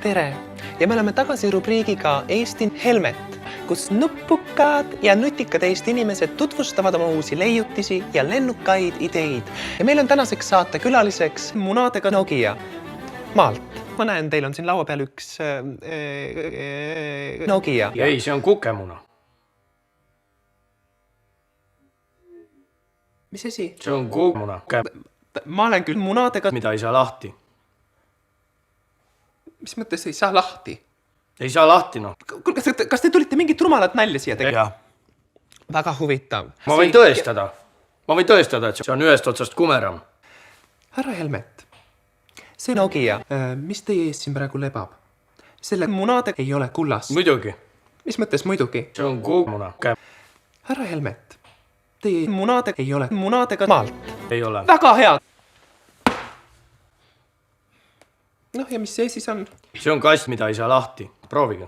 tere! Ja me oleme tagasi rubriigiga Eesti Helmet, kus nuppukad ja nutikad Eesti inimesed tutvustavad oma uusi leiutisi ja lennukaid ideid. Ja meil on tänaseks saate külaliseks munadega Nokia maalt. Ma näen, teil on siin laua peal üks Nokia. Ei, see on kukemuna. Mis asi? See on kukemuna. Ma olen küll munadega... Mida ei saa lahti. Mis mõttes ei saa lahti? Ei saa lahti, noh. Kas te tulite mingit rumalat nalja siia tegema? Väga huvitav. Ma võin tõestada, et see on ühest otsast kumeram. Härra Helmet, see Nokia, mis teie ees siin praegu lebab? Selle munade ei ole kullast. Muidugi. Mis mõttes muidugi? See on kukemuna. Härra Helmet, teie munade ei ole munadega maalt. Ei ole. Väga hea! Noh, ja mis see siis on? See on kast, mida ei saa lahti. Proovige.